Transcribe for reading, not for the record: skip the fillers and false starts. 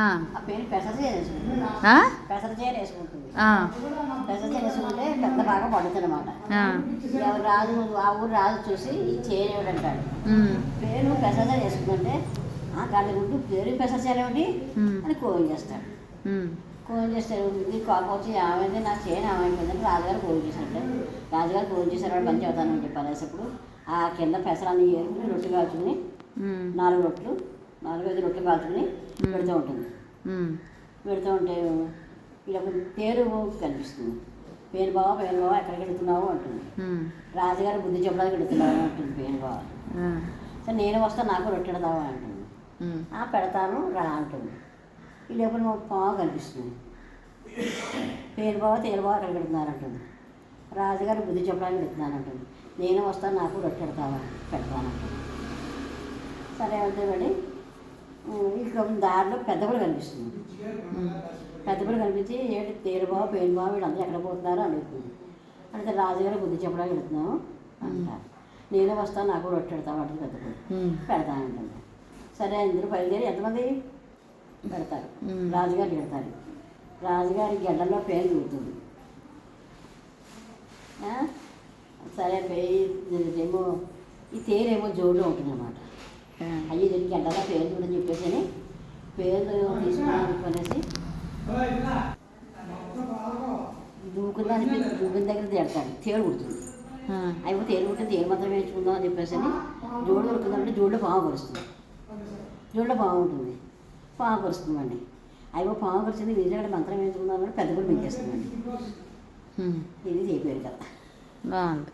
ఆ పేరు పెసర చీర వేసుకుంటుంది. పెసర చీర వేసుకుంటుంది. పెసర చీర వేసుకుంటే పెద్ద బాగా పడుతుంది అనమాట. రాజు ఆ ఊరు రాజు చూసి ఈ చీర ఏమిటంటాడు. పేరు పెసర చీర వేసుకుంటే గాలి గుంటు పేరు పెసర చీర ఏమిటి అని కోయం చేస్తాడు. కోయం చేస్తాడు. ఇది కాకపోతే ఆమెది నా చీర ఏమైపోయిందంటే రాజుగారు కోయం చేశాడు. రాజుగారు కోయం చేశారు మంచి అవుతానని చెప్పేటప్పుడు ఆ కింద పెసరాన్ని ఏరుకుని రొట్టె కాల్చుకుని 4 రొట్టెలు 4-5 రొట్టెలు కాల్చుకుని పెడుతూ ఉంటుంది. పెడుతూ ఉంటే ఇలా పేరు కనిపిస్తుంది. పేరు బావ ఎక్కడికి వెళుతున్నావు అంటుంది. రాజుగారు బుద్ధి చెప్పడానికి వెళుతున్నావు అంటుంది పేరు బావ. సరే నేను వస్తాను నాకు రొట్టె పెడతావా అంటుంది. పెడతాను రా అంటుంది. ఈ లోపల మా పావు కనిపిస్తుంది. పేరు బావ ఎక్కడికి వెళుతున్నారు అంటుంది. రాజుగారు బుద్ధి చెప్పడానికి వెళుతున్నాను అంటుంది. నేను వస్తాను నాకు రొట్టె పెడతానంటుంది. సరే వెళ్తే వెళ్ళి ఇక దారిలో పెద్దపడి కనిపిస్తుంది. పెద్దపడి కనిపించి ఏంటి పేరు బావ వీళ్ళందరూ ఎక్కడ పోతున్నారు అడుగుతుంది. అంటే రాజుగారు బుద్ధి చెప్పడానికి వెళుతున్నాము అంటారు. నేనే వస్తాను నాకు రొట్టె పెడతాను అంటే పెద్దపడి పెడతానంటుంది. సరే అందరూ బయలుదేరి ఎంతమంది పెడతారు. రాజుగారు పెడతారు. రాజుగారి గడ్డల్లో పేరు దిగుతుంది. సరే ఏమో ఈ తేరేమో జోడులో ఉంటుంది అన్నమాట. అయ్యి దీనికి గడ్డలో పేరు చూడని చెప్పేసి అని పేరు తీసుకున్నాను చెప్పనేసి దూకుని దగ్గర తిడతాడు. తేడు కుడుతుంది. అయిపోతే తేరు కుట్టింది తేరు మాత్రం వేయించుకుందాం అని చెప్పేసి అని జోడు దొరుకుతుందంటే జోడులో పాము పరుస్తుంది. జోడులో పాము ఉంటుంది. పాము పరుస్తుందండి. అయిపో పాము పరిచింది నిజంగా మంత్రం వేయించుకుందాం అంటే పెద్ద కూడా మింగేస్తుందండి. ఇది చెప్పారు కదా. బాగుంది.